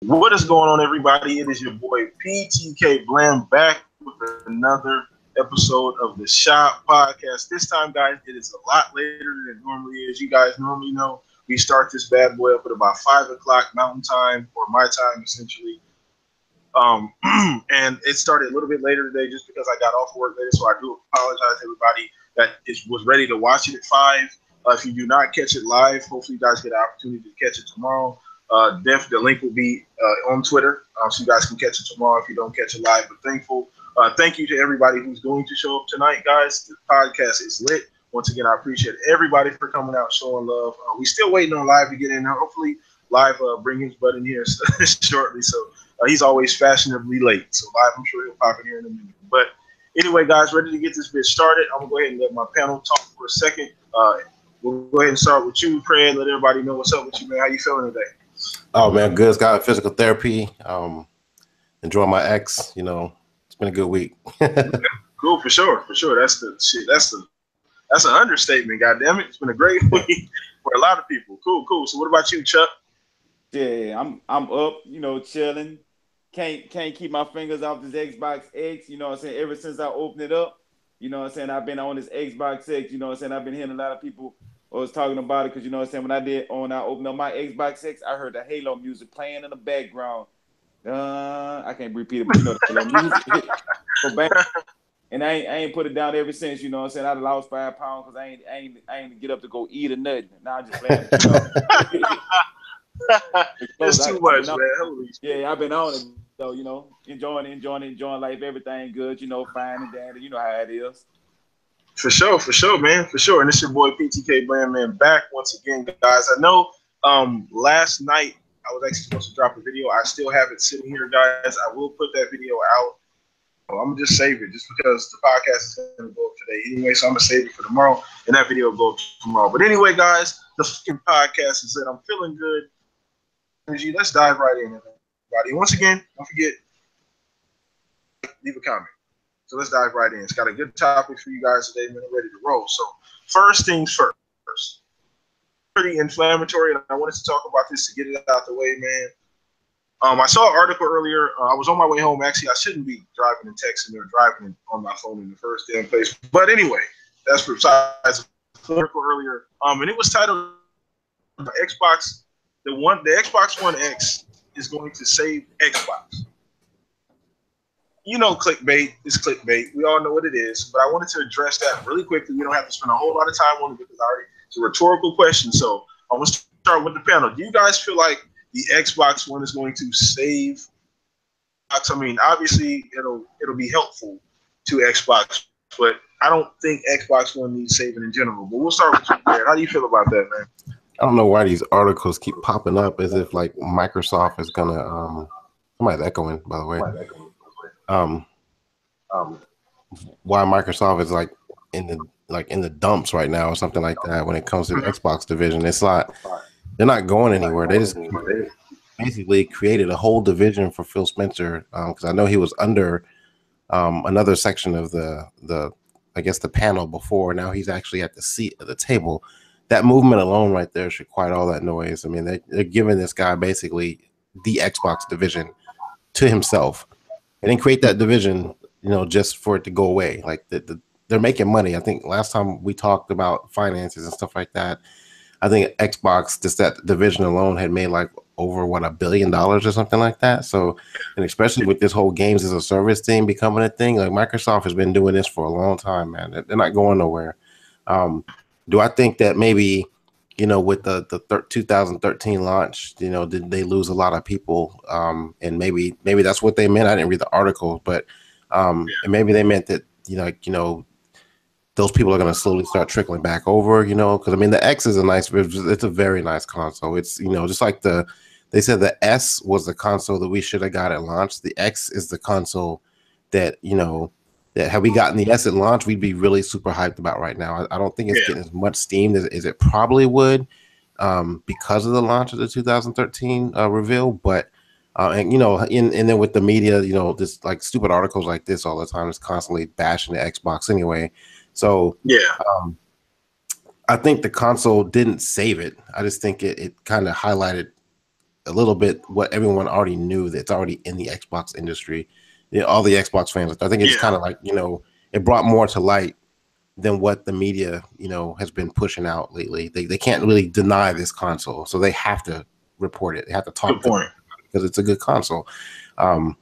What is going on, everybody? It is your boy PTK Blam back with another episode of the Shop Podcast. This time, guys, it is a lot later than it normally is. You guys normally know we start this bad boy up at about 5 o'clock Mountain Time, or my time, essentially. And it started a little bit later today just because I got off work later, so I do apologize to everybody that was ready to watch it at 5. If you do not catch it live, hopefully you guys get an opportunity to catch it tomorrow. The link will be on Twitter, so you guys can catch it tomorrow if you don't catch it live. But thank you to everybody who's going to show up tonight, guys. The podcast is lit. Once again, I appreciate everybody for coming out, showing love. We still waiting on Live to get in there. Hopefully, Live bring his butt in here shortly. So he's always fashionably late. So Live, I'm sure he'll pop in here in a minute. But anyway, guys, ready to get this bitch started. I'm gonna go ahead and let my panel talk for a second. We'll go ahead and start with you, Craig. Let everybody know what's up with you, man. How you feeling today? Oh man, good. Got physical therapy. Enjoy my ex. It's been a good week. Cool, for sure. That's the shit. That's an understatement. God damn it, it's been a great week for a lot of people. Cool. So what about you, Chuck? Yeah, I'm up. Chilling. Can't keep my fingers off this Xbox X. You know what I'm saying? Ever since I opened it up, you know what I'm saying? I've been on this Xbox X. You know what I'm saying? I've been hearing a lot of people was talking about it because you know what I'm saying, when I opened up my Xbox X, I heard the Halo music playing in the background. I can't repeat it, but you know the Halo music. And I ain't put it down ever since. You know what I'm saying? I lost 5 pounds because I ain't get up to go eat or nothing. Now I'm just playing. It's too much, man. Holy shit. Yeah, I've been on it though. Enjoying life. Everything good. Fine and dandy. You know how it is. For sure, man. For sure. And it's your boy PTK Blam Man back once again, guys. I know last night I was actually supposed to drop a video. I still have it sitting here, guys. I will put that video out. I'm going to just save it just because the podcast is going to go up today anyway. So I'm going to save it for tomorrow, and that video will go up tomorrow. But anyway, guys, the fucking podcast is that I'm feeling good. Let's dive right in, everybody. Once again, don't forget, leave a comment. So let's dive right in. It's got a good topic for you guys today, man. I'm ready to roll. So first things first. Pretty inflammatory, and I wanted to talk about this to get it out the way, man. I saw an article earlier. I was on my way home. Actually, I shouldn't be driving and texting or driving on my phone in the first damn place. But anyway, that's besides the article earlier. And it was titled the Xbox One X is going to save Xbox. Clickbait is clickbait. We all know what it is, but I wanted to address that really quickly. We don't have to spend a whole lot of time on it because it's a rhetorical question. So I'm going to start with the panel. Do you guys feel like the Xbox One is going to save? I mean, obviously it'll be helpful to Xbox, but I don't think Xbox One needs saving in general. But we'll start with you, man. How do you feel about that, man? I don't know why these articles keep popping up as if like Microsoft is gonna. Somebody's echoing, by the way. Why Microsoft is like in the dumps right now or something like that when it comes to the Xbox division. It's not, they're not going anywhere. They just basically created a whole division for Phil Spencer because I know he was under another section of the I guess the panel before. Now he's actually at the seat at the table. That movement alone right there should quiet all that noise. I mean, they're giving this guy basically the Xbox division to himself. They didn't create that division, just for it to go away. Like they're making money. I think last time we talked about finances and stuff like that, I think Xbox, just that division alone, had made like over $1 billion or something like that. So, and especially with this whole games as a service thing becoming a thing, like Microsoft has been doing this for a long time, man. They're not going nowhere. Do I think that maybe, with the 2013 launch, did they lose a lot of people? And maybe that's what they meant. I didn't read the article, but and maybe they meant that, those people are going to slowly start trickling back over, because I mean, the X is it's a very nice console. It's, just like they said the S was the console that we should have got at launch. The X is the console that, that had we gotten the S at launch, we'd be really super hyped about right now. I don't think it's getting as much steam as it probably would because of the launch of the 2013 reveal. But, and then with the media, just like stupid articles like this all the time is constantly bashing the Xbox anyway. So I think the console didn't save it. I just think it kind of highlighted a little bit what everyone already knew that's already in the Xbox industry. You know, all the Xbox fans. I think it's kind of like, you know, it brought more to light than what the media, you know, has been pushing out lately. They can't really deny this console, so they have to report it. They have to talk about it because it's a good console. And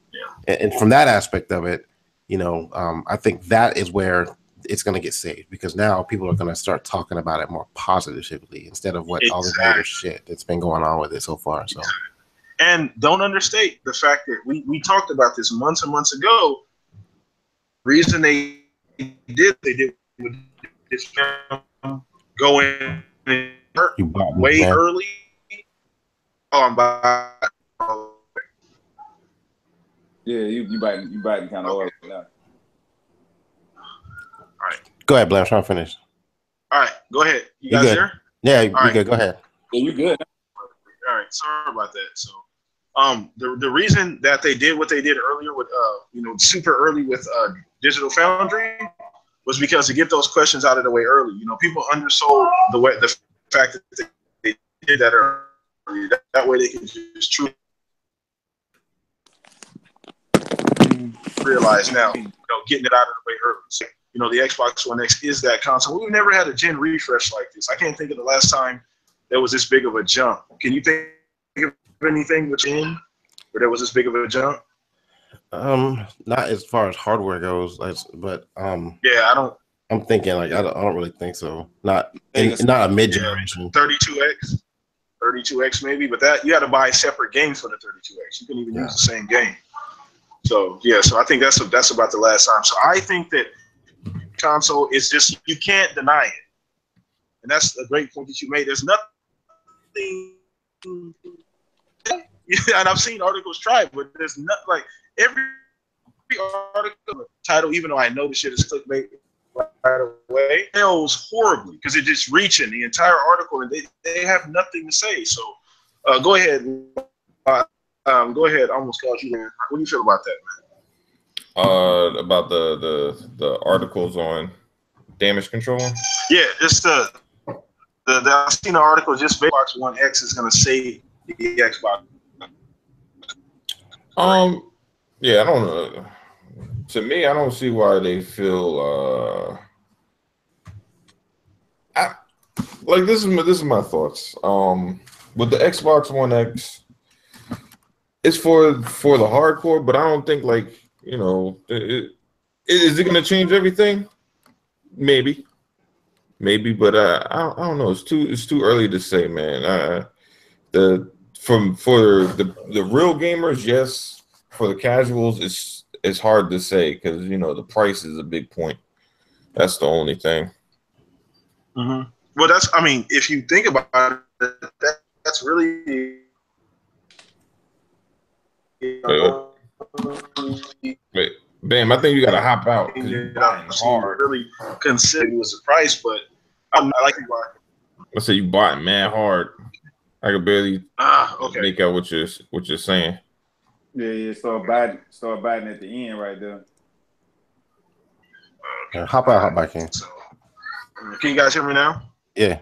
from that aspect of it, you know, I think that is where it's going to get saved, because now people are going to start talking about it more positively instead of what all the negative shit that's been going on with it so far. So, and don't understate the fact that we talked about this months and months ago. Reason they did with this film going way early. Yeah, you biting kind of hard now. All right. Go ahead, Blair. I'm trying to finish. All right, go ahead. You guys good. there? Yeah, you good. Go ahead. Yeah, you good. All right, sorry about that. So, the reason that they did what they did earlier with, you know, super early with Digital Foundry was because to get those questions out of the way early. You know, people undersold the fact that they did that early. That way they can just truly realize now, you know, getting it out of the way early. So, you know, the Xbox One X is that console. We've never had a gen refresh like this. I can't think of the last time there was this big of a jump. Can you think of anything within where there was this big of a jump? Not as far as hardware goes, but yeah, I'm thinking like I don't really think so. Not a mid generation. 32X maybe, but that you had to buy separate games for the 32X. You couldn't even use the same game. So yeah, so I think that's about the last time. So I think that console is just, you can't deny it, and that's a great point that you made. There's nothing, and I've seen articles try, but there's not like every article title, even though I know the shit is clickbait right away, fails horribly because it's just reaching the entire article and they have nothing to say. So go ahead. Go ahead. I almost called you. What do you feel about that, man? About the articles on damage control. Yeah, it's the I've seen an article just Xbox One X is going to save the Xbox. Yeah, I don't know. To me, I don't see why they feel like this is my thoughts. With the Xbox One X, it's for the hardcore, but I don't think, like, you know, is it going to change everything? Maybe, but I don't know. It's too early to say, man. For the real gamers, yes. For the casuals, it's hard to say because, you know, the price is a big point. That's the only thing. Mm-hmm. Well, I mean, if you think about it, that's really. Wait, Bam, I think you gotta hop out because you're buying hard. Really consider it was a price, but I like you buying. I say you bought man hard. I could barely make out what you're saying. Yeah, start biting at the end right there. Hop back in. So, can you guys hear me now? Yeah.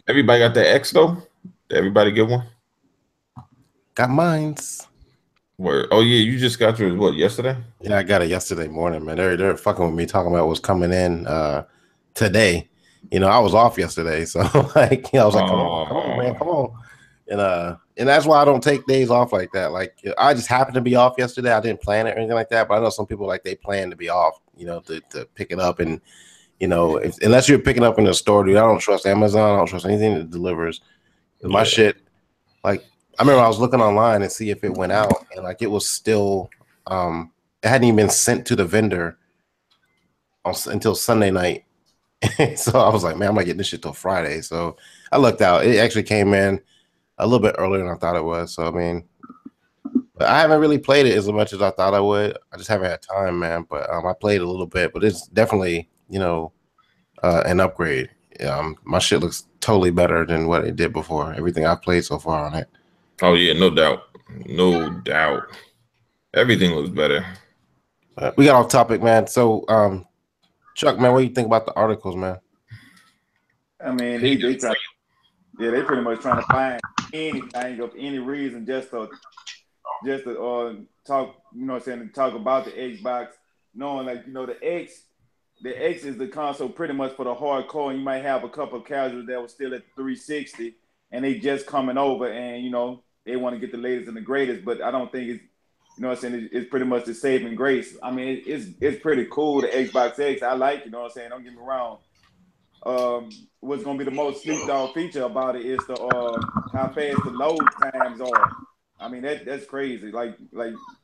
Everybody got that X though? Did everybody get one? Got mines. Where? Oh yeah, you just got yours. What, yesterday? Yeah, I got it yesterday morning, man. They're fucking with me, talking about what's coming in today. You know, I was off yesterday, so like, you know, I was like, come on, man, come on. And that's why I don't take days off like that. Like, I just happened to be off yesterday. I didn't plan it or anything like that, but I know some people, like, they plan to be off, you know, to pick it up. And, you know, unless you're picking up in the store, dude, I don't trust Amazon. I don't trust anything that delivers. My shit, like, I remember I was looking online and see if it went out, and like it was still, it hadn't even been sent to the vendor until Sunday night. So I was like, man, I'm not getting this shit till Friday. So I looked out. It actually came in a little bit earlier than I thought it was. So I mean, but I haven't really played it as much as I thought I would. I just haven't had time, man. But I played a little bit, but it's definitely, you know, an upgrade. My shit looks totally better than what it did before. Everything I've played so far on it. Oh yeah, no doubt. Everything looks better. We got off topic, man. So, Chuck, man, what do you think about the articles, man? I mean, they pretty much trying to find anything of any reason just to talk, you know what I'm saying, to talk about the Xbox, knowing like, you know, the X is the console pretty much for the hardcore, and you might have a couple of casuals that were still at the 360 and they just coming over and, you know, they want to get the latest and the greatest, but I don't think it's, you know what I'm saying, it's pretty much the saving grace. I mean, it's pretty cool, the Xbox X. I like, you know what I'm saying, don't get me wrong. What's going to be the most sleep dog feature about it is the how fast the load times are. I mean, that's crazy. Like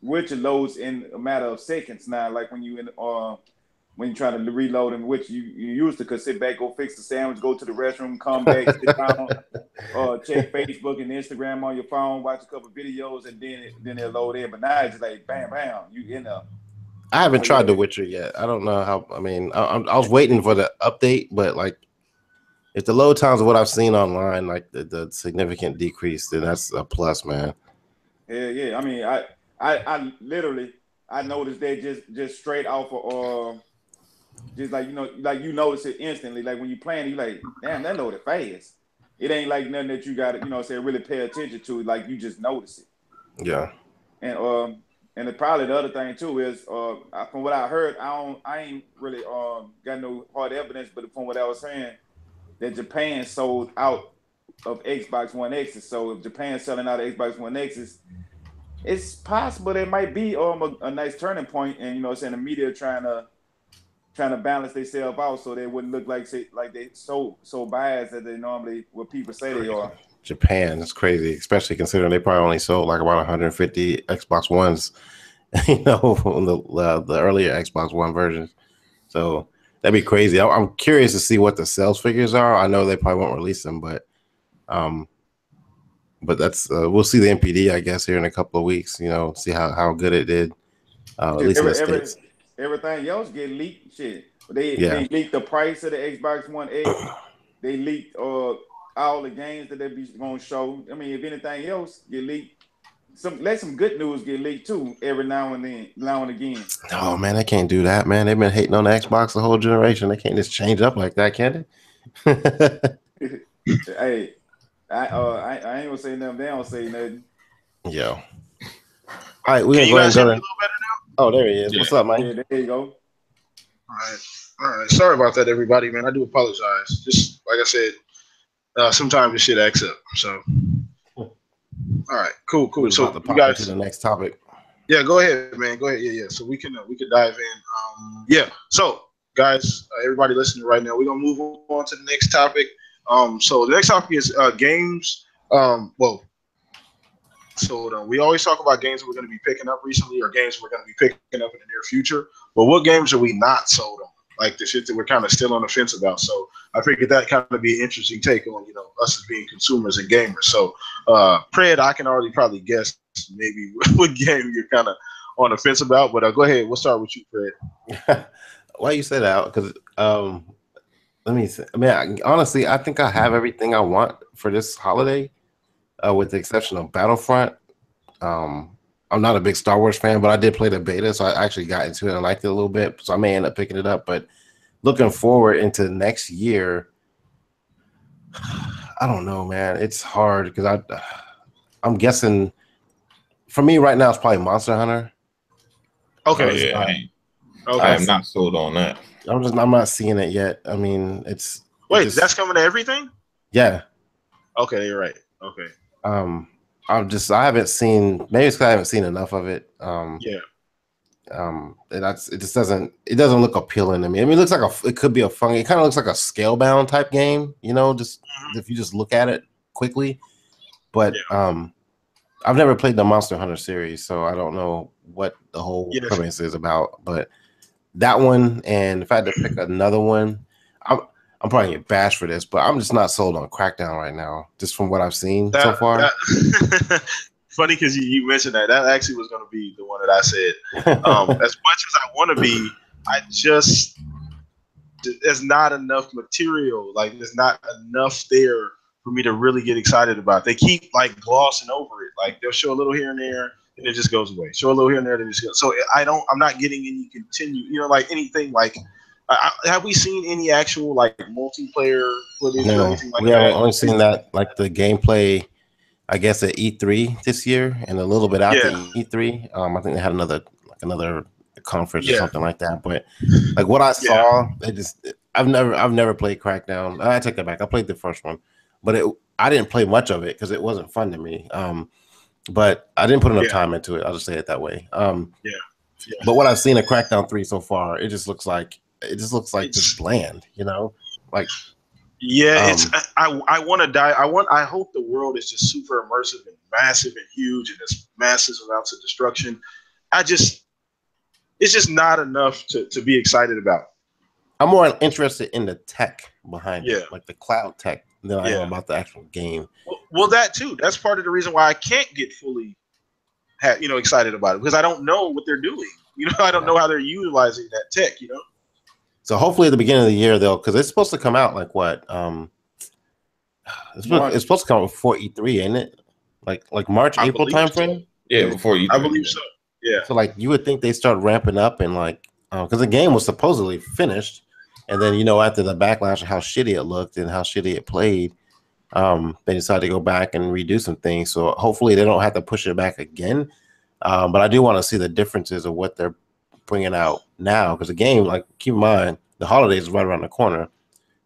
Witcher loads in a matter of seconds now. Like when you try to reload in Witcher, you used to could sit back, go fix the sandwich, go to the restroom, come back, sit down, check Facebook and Instagram on your phone, watch a couple of videos, and then they'll load in. But now it's like bam, bam, you in there. I haven't tried The Witcher yet. I don't know how. I mean, I was waiting for the update, but like, if the load times of what I've seen online, like the significant decrease, then that's a plus, man. Yeah. I mean, I literally noticed that just straight off of just like, you know, like you notice it instantly. Like when you playing, you like, damn, that loaded fast. It ain't like nothing that you got to, you know, say really pay attention to. Like you just notice it. Yeah. And probably the other thing too is, from what I heard, I ain't really got no hard evidence, but from what I was saying, that Japan sold out of Xbox One X's. So if Japan's selling out of Xbox One X's, it's possible there might be a nice turning point, and you know, saying the media trying to balance themselves out so they wouldn't look like they so biased that they normally what people say they are. Japan, that's crazy, especially considering they probably only sold like about 150 Xbox Ones, you know, from the earlier Xbox One versions. So that'd be crazy. I'm curious to see what the sales figures are. I know they probably won't release them, but that's we'll see the NPD, I guess, here in a couple of weeks. You know, see how good it did. At least in the States. Everything else get leaked. Shit, they leaked the price of the Xbox One X. They leaked all the games that they be going to show. I mean, if anything else get leaked, let some good news get leaked too every now and again. Oh man, they can't do that, man. They've been hating on the Xbox the whole generation. They can't just change up like that, can they? Hey, I ain't gonna say nothing. They don't say nothing. Yo. All right, we're gonna go ahead and go. A little better now? Oh, there he is. Yeah. What's up, man? Yeah, there you go. All right. Sorry about that, everybody, man. I do apologize. Just like I said, sometimes this shit acts up. So, all right, cool. So you guys to the next topic. Yeah, go ahead, man. Go ahead. Yeah. So we can dive in. Yeah. So, guys, everybody listening right now, we're gonna move on to the next topic. So the next topic is games. So we always talk about games we're going to be picking up recently, or games we're going to be picking up in the near future. But what games are we not sold on? Like the shit that we're kind of still on the fence about. So I figured that kind of be an interesting take on, you know, us as being consumers and gamers. So Pred, I can already probably guess maybe what game you're kind of on the fence about. But go ahead. We'll start with you, Pred. Why you say that? Because let me see. I mean, honestly, I think I have everything I want for this holiday. With the exception of Battlefront. I'm not a big Star Wars fan, but I did play the beta, so I actually got into it and liked it a little bit. So I may end up picking it up. But looking forward into next year, I don't know, man. It's hard because I'm guessing for me right now it's probably Monster Hunter. Okay, yeah. I am not sold on that. I'm not seeing it yet. I mean, that's coming to everything? Yeah. Okay, you're right. Okay. I haven't seen, maybe it's because I haven't seen enough of it. It doesn't look appealing to me. I mean, it could be a fun, it kind of looks like a Scalebound type game, you know, just if you just look at it quickly. But I've never played the Monster Hunter series, so I don't know what the whole premise is about. But that one, and if I had to pick another one, I'm probably gonna get bashed for this, but I'm just not sold on Crackdown right now, just from what I've seen so far. Funny because you mentioned that. That actually was going to be the one that I said. As much as I want to be, there's not enough material. Like, there's not enough there for me to really get excited about. They keep, like, glossing over it. Like, they'll show a little here and there, and it just goes away. Show a little here and there, and it just goes. So I'm not getting any like anything like. Have we seen any actual like multiplayer footage or anything like that? Yeah, I've only seen that, like the gameplay. I guess at E3 this year and a little bit after Yeah. E3. I think they had another conference or Yeah. something like that. But like what I saw, I've never played Crackdown. I take that back. I played the first one, but I didn't play much of it because it wasn't fun to me. But I didn't put enough time into it. I'll just say it that way. But what I've seen of Crackdown 3 so far, it just looks like just bland, you know? Like it's I want to die. I hope the world is just super immersive and massive and huge and it's massive amounts of destruction. It's just not enough to be excited about. I'm more interested in the tech behind it, like the cloud tech, than I am about the actual game. Well, that too. That's part of the reason why I can't get fully, excited about it because I don't know what they're doing. I don't know how they're utilizing that tech. So hopefully at the beginning of the year, because it's supposed to come out like what? It's supposed to come out before E3, ain't it? Like March, April timeframe. So. Yeah, before E3. I believe so. Yeah. So like you would think they start ramping up and like because the game was supposedly finished, and then after the backlash of how shitty it looked and how shitty it played, they decided to go back and redo some things. So hopefully they don't have to push it back again. But I do want to see the differences of what they're bringing out now because the game, like, keep in mind the holidays is right around the corner.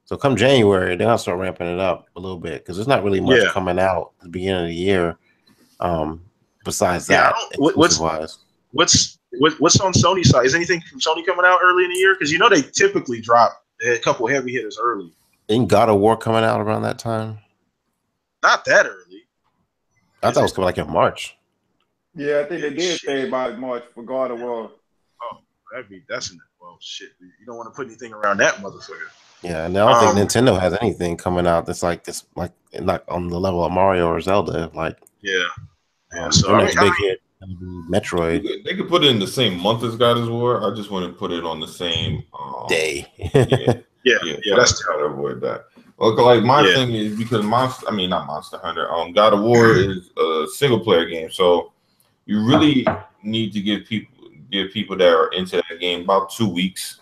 So come January, they're gonna start ramping it up a little bit because there's not really much coming out at the beginning of the year. Besides that, what's on Sony's side? Is anything from Sony coming out early in the year? Because they typically drop a couple heavy hitters early. Ain't God of War coming out around that time? Not that early. I thought it was coming like in March. Yeah, I think they did say about March for God of War. Oh, shit. You don't want to put anything around that motherfucker. Yeah, and I don't think Nintendo has anything coming out that's like this, like not on the level of Mario or Zelda. Like, so their next big hit Metroid. They could put it in the same month as God of War. I just want to put it on the same day. That's trying to avoid that. Look, like my thing is because not Monster Hunter. God of War is a single player game, so you really need to give people that are into that game about 2 weeks.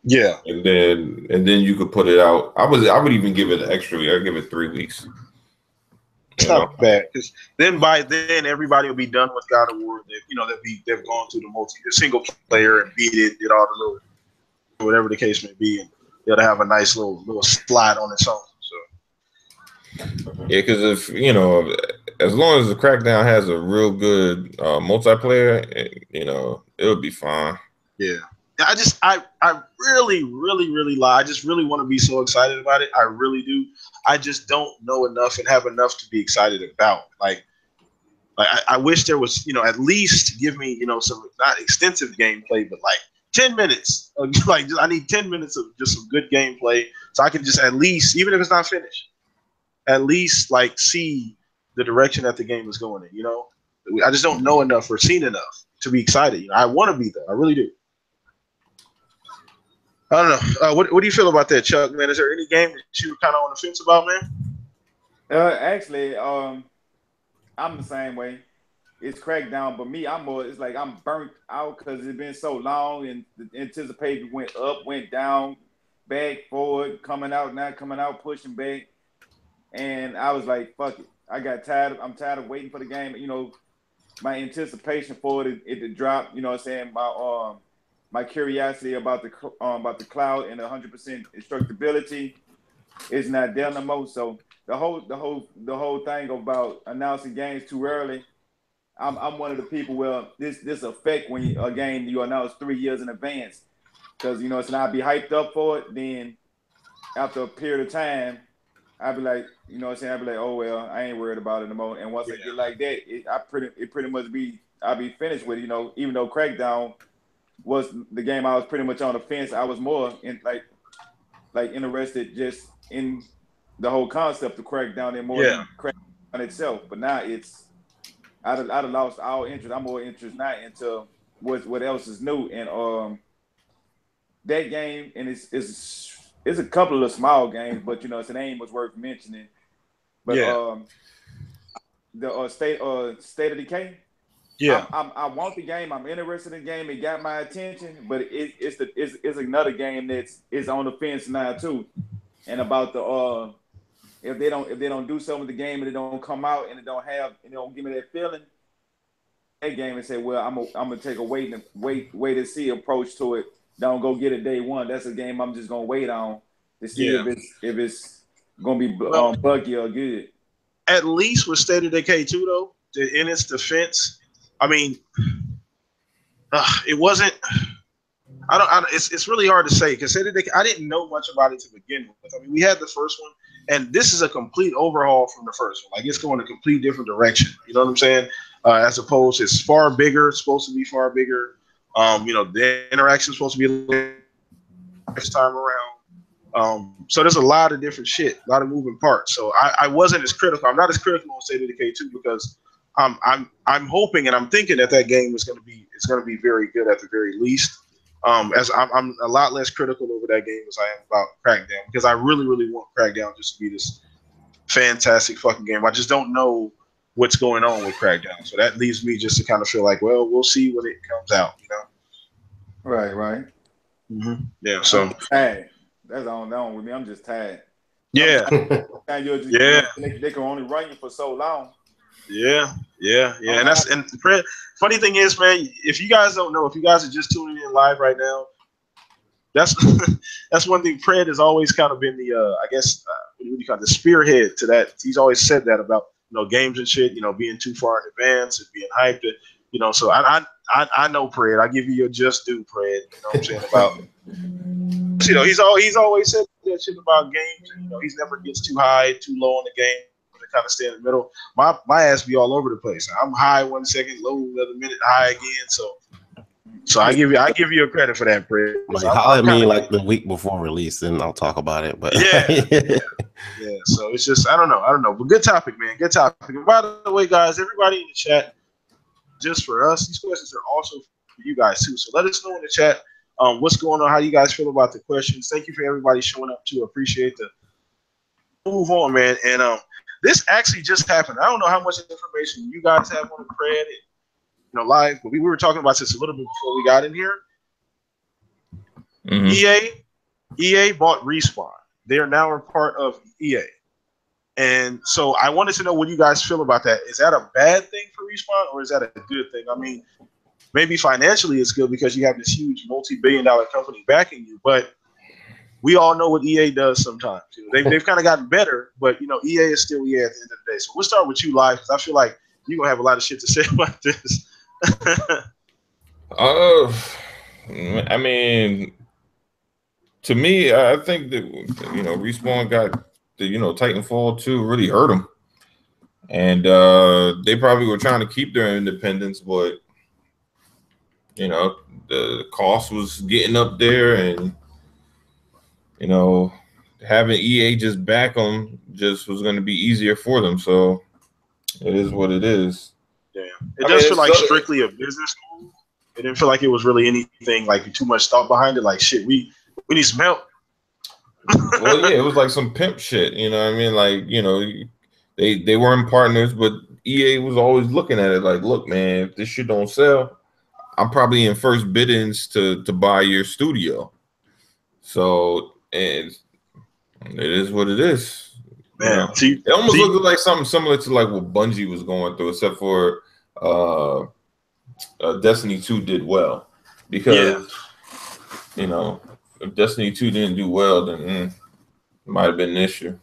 Yeah, and then you could put it out. I would even give it an extra week. I'd give it 3 weeks. It's not bad because then by then everybody will be done with God of War. They've gone through the single player and beat it, did all the little whatever the case may be, and they'll have a nice little slide on its own. So because if as long as the Crackdown has a real good multiplayer, it'll be fine. Yeah. I really, really, really lie. I just really want to be so excited about it. I really do. I just don't know enough and have enough to be excited about. Like I wish there was, at least give me, some not extensive gameplay, but like 10 minutes. I need 10 minutes of just some good gameplay so I can just at least, even if it's not finished, at least like see the direction that the game is going in. I just don't know enough or seen enough to be excited. I want to be there. I really do. I don't know. What do you feel about that, Chuck, man? Is there any game that you were kind of on the fence about, man? Actually, I'm the same way. It's Crackdown, but me, it's like I'm burnt out because it's been so long and the anticipation went up, went down, back, forward, coming out, not coming out, pushing back. And I was like, fuck it. I'm tired of waiting for the game. My anticipation for it to drop, my curiosity about the cloud and 100% instructability is not there no more. So the whole thing about announcing games too early, I'm one of the people where this affect when a game you announce 3 years in advance, because I'd be hyped up for it. Then after a period of time, I'd be like, I'd be like, oh well, I ain't worried about it no more. And once I get like that, it pretty much I'll be finished with it. Even though Crackdown was the game I was pretty much on the fence. I was more in like interested just in the whole concept of Crackdown and more than Crackdown itself. But now I'd have lost all interest. I'm more interested now into what else is new. And that game, and it's a couple of small games, but its name was worth mentioning. But the State of Decay. Yeah, I want the game. I'm interested in the game. It got my attention, but it's another game that's on the fence now too. And about the if they don't do something with the game and it don't come out and it don't give me that feeling, that game and say, well, I'm gonna take a wait and see approach to it. Don't go get it day one. That's a game I'm just gonna wait on to see if it's gonna be buggy or good. At least with State of Decay 2, though, in its defense, I mean, it wasn't. It's really hard to say because I didn't know much about it to begin with. I mean, we had the first one, and this is a complete overhaul from the first one. Like, it's going a complete different direction. You know what I'm saying? As opposed, it's far bigger. It's supposed to be far bigger. The interaction is supposed to be a little this time around. So there's a lot of different shit, a lot of moving parts. So I wasn't as critical. I'm not as critical on State of Decay 2 because I'm hoping and I'm thinking that game is going to be very good at the very least. As I'm a lot less critical over that game as I am about Crackdown because I really, really want Crackdown just to be this fantastic fucking game. I just don't know what's going on with Crackdown, so that leaves me just to kind of feel like, well, we'll see when it comes out, you know. Right. Mm-hmm. Yeah. So tired. That's on with me. I'm just tired. Yeah. They can only run you for so long. Yeah. And funny thing is, man, if you guys don't know, if you guys are just tuning in live right now, that's one thing. Pred has always kind of been the I guess what do you call it, the spearhead to that. He's always said that about games and shit, being too far in advance and being hyped. So I know Pred. I give you your just due, Pred. You know what I'm saying about. He's always said that shit about games. And, he's never gets too high, too low on the game. Kind of stay in the middle. My ass be all over the place. I'm high 1 second, low another minute, high again. So I give you a credit for that, Pred. Like, holler at me like the week before release, and I'll talk about it. But yeah. So it's just I don't know. But good topic, man. Good topic. And by the way, guys, everybody in the chat, just for us, these questions are also for you guys too. So let us know in the chat what's going on, how you guys feel about the questions. Thank you for everybody showing up too. Appreciate the move on, man. And this actually just happened. I don't know how much information you guys have on the Pred and live, but we were talking about this a little bit before we got in here. Mm-hmm. EA bought Respawn. They are now a part of EA. And so I wanted to know what you guys feel about that. Is that a bad thing for Respawn or is that a good thing? I mean, maybe financially it's good because you have this huge multi-billion-dollar company backing you, but we all know what EA does sometimes. They've kind of gotten better, but EA is still EA at the end of the day. So we'll start with you, Live, because I feel like you're gonna have a lot of shit to say about this. I mean, to me, I think that Respawn got the Titanfall 2 really hurt them, and they probably were trying to keep their independence, but the cost was getting up there, and having EA just back them just was going to be easier for them. So it is what it is. Yeah, it does feel like strictly a business move. It didn't feel like it was really anything like too much thought behind it. Like, shit, we need some help. Well, yeah, it was like some pimp shit. You know what I mean? Like, they weren't partners, but EA was always looking at it like, look, man, if this shit don't sell, I'm probably in first biddings to buy your studio. So. And it is what it is. Man, it almost looked like something similar to like what Bungie was going through, except for Destiny 2 did well. Because if Destiny 2 didn't do well, then it might have been an issue.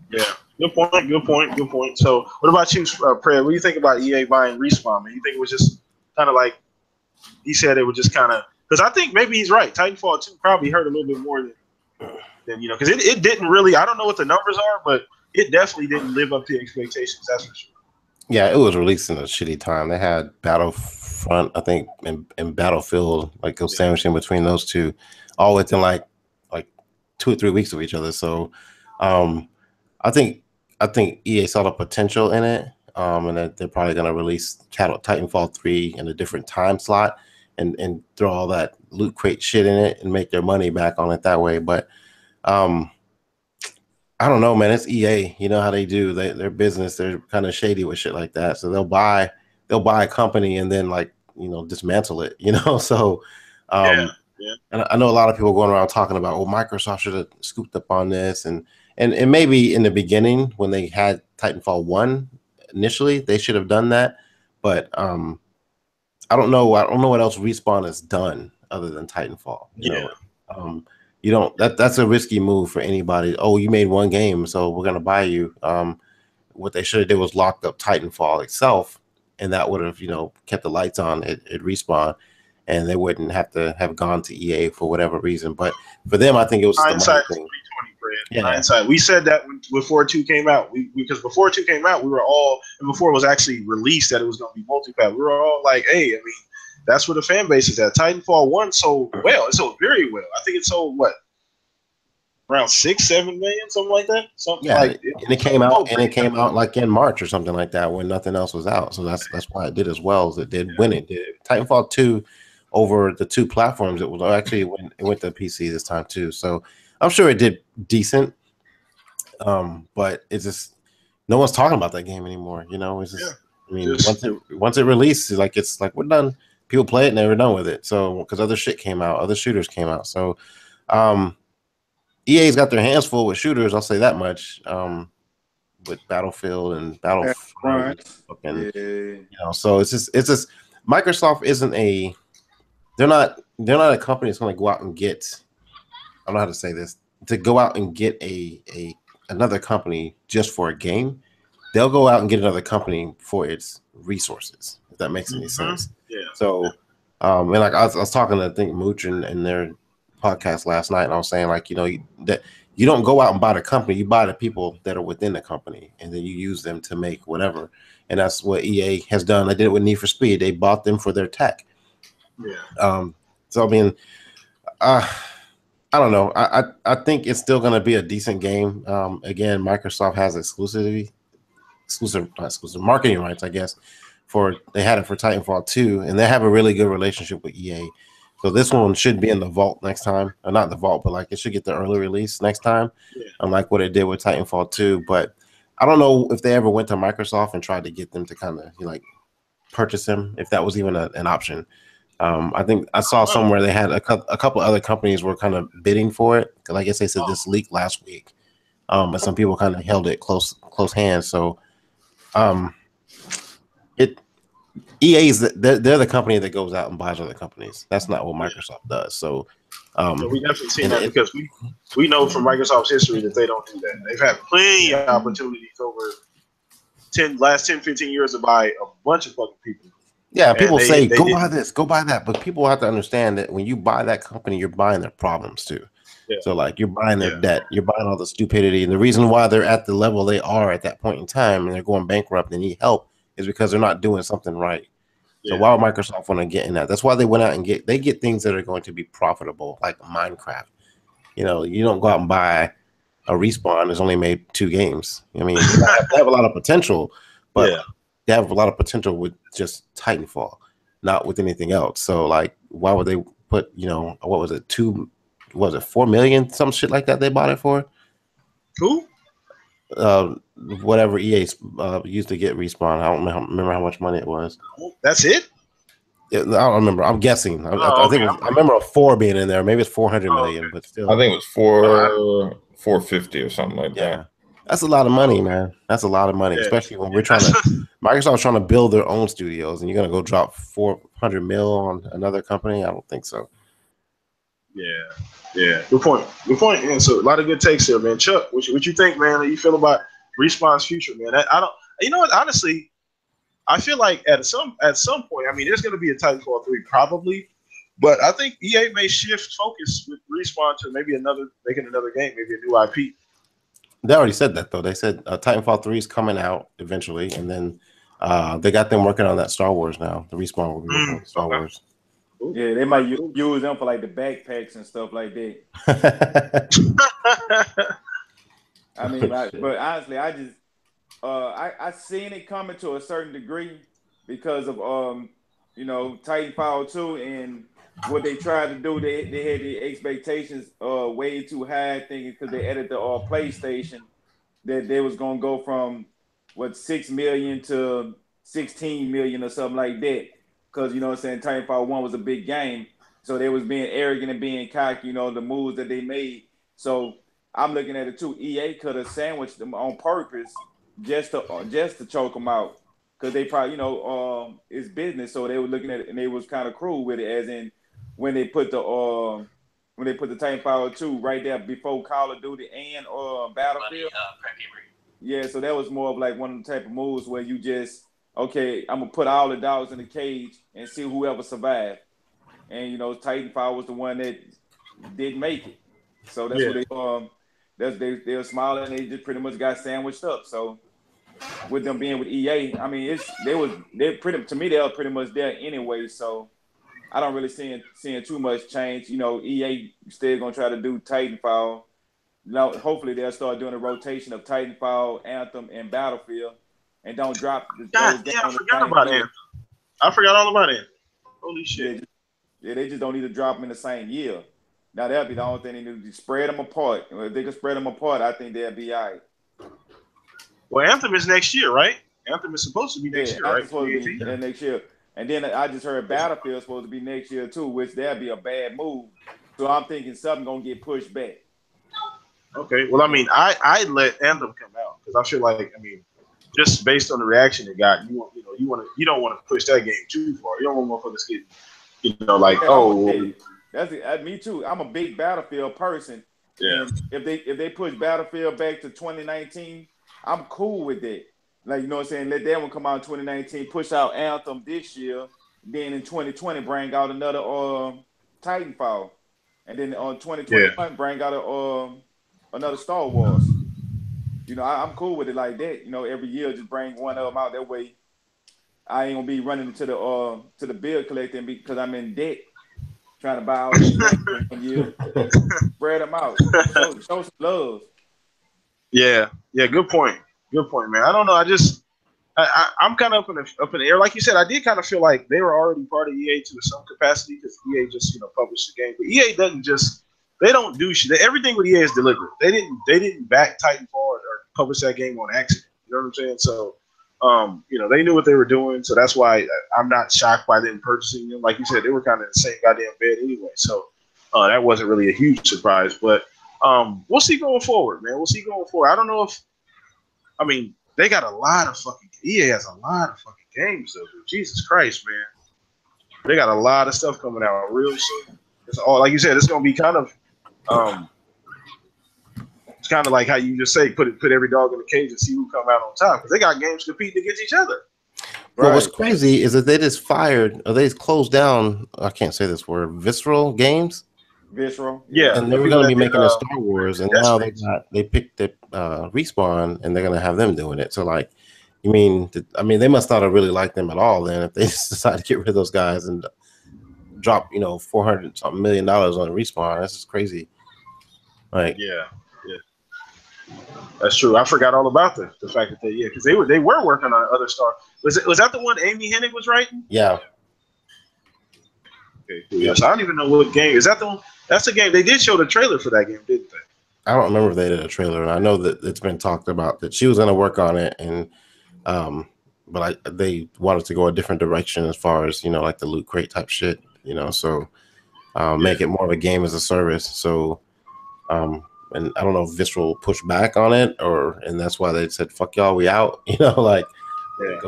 Yeah. Good point. So what about you, Pred? What do you think about EA buying Respawn, man? You think it was just kind of like he said it was just kind of because I think maybe he's right. Titanfall 2 probably hurt a little bit more than because it didn't really. I don't know what the numbers are, but it definitely didn't live up to expectations. That's for sure. Yeah, it was released in a shitty time. They had Battlefront, I think, and Battlefield, like it was sandwiched in between those two, all within like 2 or 3 weeks of each other. So, I think EA saw the potential in it, and that they're probably going to release Titanfall 3 in a different time slot and throw all that loot crate shit in it and make their money back on it that way. But I don't know, man. It's EA. You know how they do. Their business. They're kind of shady with shit like that. So they'll buy a company and then dismantle it. So And I know a lot of people going around talking about, Microsoft should have scooped up on this and and maybe in the beginning when they had Titanfall 1 initially, they should have done that. But I don't know what else Respawn has done other than Titanfall. You know, you don't that's a risky move for anybody. Oh, you made one game, so we're gonna buy you. What they should have did was locked up Titanfall itself, and that would have, you know, kept the lights on at Respawn, and they wouldn't have to have gone to EA for whatever reason. But for them, I think it was just the money thing. Yeah. Hindsight. We said that before 2 came out. Because before 2 came out, we were all, and before it was actually released that it was going to be multi-pack, we were all like, hey, I mean, that's where the fan base is at. Titanfall 1 sold well. It sold very well. I think it sold, what, around 6-7 million, something like that? Something like and it came out, like in March or something like that when nothing else was out. So that's why it did as well as it did when it did. Titanfall 2 over the 2 platforms, it was actually it went to PC this time too. So I'm sure it did decent. But it's just no one's talking about that game anymore. You know, it's just I mean, once it released, it's like we're done. People play it and they were done with it. So because other shit came out, other shooters came out. So EA's got their hands full with shooters, I'll say that much. With Battlefield and Battlefront, and you know, so it's just Microsoft isn't they're not a company that's going to go out and get, I don't know how to say this, to go out and get another company just for a game. They'll go out and get another company for its resources, if that makes any sense. Yeah. So, and like I was talking to, I think, Mooch in their podcast last night, and I was saying, like, you know, that you don't go out and buy the company, you buy the people that are within the company, and then you use them to make whatever. And that's what EA has done. They did it with Need for Speed. They bought them for their tech. Yeah. So I mean, I don't know. I think it's still going to be a decent game. Again, Microsoft has exclusive marketing rights, I guess. They had it for Titanfall 2, and they have a really good relationship with EA. So this one should be in the vault next time, or not the vault, but like it should get the early release next time, unlike what it did with Titanfall 2. But I don't know if they ever went to Microsoft and tried to get them to kind of like purchase them, if that was even an option. I think I saw somewhere they had a couple other companies were kind of bidding for it, because I guess they said this leaked last week, but some people kind of held it close hands. So EA is they're the company that goes out and buys other companies. That's not what Microsoft does. So we definitely seen that, because we know from Microsoft's history that they don't do that. They've had plenty of opportunities over last 10, 15 years to buy a bunch of fucking people. Yeah, people say go buy this, go buy that, but people have to understand that when you buy that company, you're buying their problems too. Yeah. So like you're buying their debt, you're buying all the stupidity, and the reason why they're at the level they are at that point in time and they're going bankrupt and need help is because they're not doing something right. Yeah. So why would Microsoft want to get in that? That's why they went out and get things that are going to be profitable, like Minecraft. You know, you don't go out and buy a Respawn that's only made 2 games. I mean, they have a lot of potential, but they have a lot of potential with just Titanfall, not with anything else. So like, why would they put, you know, what was it, 4 million, some shit like that they bought it for? Who? Whatever EA used to get Respawn. I don't remember how much money it was. That's it? I don't remember. I'm guessing. I think I remember a 4 being in there. Maybe it's 400 million, but still. I think it was 450 or something like that. That's a lot of money, man. That's a lot of money, especially when we're trying to. Microsoft's trying to build their own studios, and you're gonna go drop 400 mil on another company? I don't think so. Yeah. Good point. Yeah, so a lot of good takes here, man. Chuck, what you think, man? How you feel about Respawn's future, man? I don't. You know what? Honestly, I feel like at some point, I mean, there's gonna be a Titanfall 3 probably, but I think EA may shift focus with Respawn to maybe making another game, maybe a new IP. They already said that, though. They said Titanfall 3 is coming out eventually, and then they got them working on that Star Wars now. The Respawn will be working on Star Wars. Yeah, they might use them for like the backpacks and stuff like that. I mean, but honestly, I just I seen it coming to a certain degree because of you know, Titanfall 2 and what they tried to do. They had the expectations way too high, thinking because they added the PlayStation that they was gonna go from 6 million to 16 million or something like that. Because, you know what I'm saying, Titanfall 1 was a big game. So they was being arrogant and being cocky, you know, the moves that they made. So I'm looking at it too. EA could have sandwiched them on purpose just to choke them out, because they probably, it's business. So they were looking at it and they was kind of cruel with it, as in when they put the Titanfall 2 right there before Call of Duty and Battlefield. Yeah, so that was more of like one of the type of moves where you just, okay, I'm gonna put all the dogs in the cage and see whoever survived. And Titanfall was the one that didn't make it. So that's what they were smiling and they just pretty much got sandwiched up. So with them being with EA, I mean they were pretty much there anyway. So I don't really seeing too much change. EA still gonna try to do Titanfall. Hopefully they'll start doing a rotation of Titanfall, Anthem, and Battlefield, and don't drop those I forgot about Anthem. I forgot all about it. Holy shit! Yeah, they just don't need to drop them in the same year. Now that'll be the only thing they need to spread them apart. If they can spread them apart, I think they'll be all right. Well, Anthem is next year, right? Anthem is supposed to be next year, right? Supposed to be next year. And then I just heard Battlefield is supposed to be next year too, which that'd be a bad move. So I'm thinking something gonna get pushed back. Okay. Well, I mean, I let Anthem come out because I feel like, just based on the reaction it got, you don't want to push that game too far. You don't want motherfuckers getting, That's me too. I'm a big Battlefield person. Yeah. And if they push Battlefield back to 2019, I'm cool with that. Like, you know what I'm saying? Let that one come out in 2019, push out Anthem this year, then in 2020 bring out another Titanfall. And then on 2021 bring out another Star Wars. I'm cool with it like that. Every year just bring one of them out. That way I ain't gonna be running to the bill collecting because I'm in debt trying to buy all these things in 1 year. Spread them out. Show some love. Yeah. Good point, man. I don't know. I'm kind of up in the air. Like you said, I did kind of feel like they were already part of EA to some capacity because EA just published the game. But EA they don't do shit. Everything with EA is deliberate. They didn't back Titanfall or publish that game on accident. You know what I'm saying? So, they knew what they were doing. So that's why I'm not shocked by them purchasing them. Like you said, they were kind of in the same goddamn bed anyway. So that wasn't really a huge surprise. But we'll see going forward, man. We'll see going forward. I don't know if, they got a lot of fucking, EA has a lot of fucking games though, dude. Jesus Christ, man. They got a lot of stuff coming out real soon. It's all, like you said, it's going to be kind of, it's kind of like how you just say, put every dog in the cage and see who come out on top. Because they got games competing against each other. Well, what's crazy is that they just closed down, I can't say this word, Visceral Games. Visceral, yeah, and they were going to be making a Star Wars, and now they picked the Respawn, and they're going to have them doing it. So, like, they must not have really liked them at all. Then, if they just decided to get rid of those guys and drop, $400 something million on Respawn, that's just crazy. Like, yeah, that's true. I forgot all about the fact that because they were working on other Star. Was that the one Amy Hennig was writing? Yeah. Okay, cool. Yeah, so I don't even know what game is that. The one? That's the game. They did show the trailer for that game, didn't they? I don't remember if they did a trailer, and I know that it's been talked about that she was going to work on it, and but they wanted to go a different direction as far as like the Loot Crate type shit, so make it more of a game as a service. So, and I don't know if Visceral pushed back on it, and that's why they said "fuck y'all, we out," go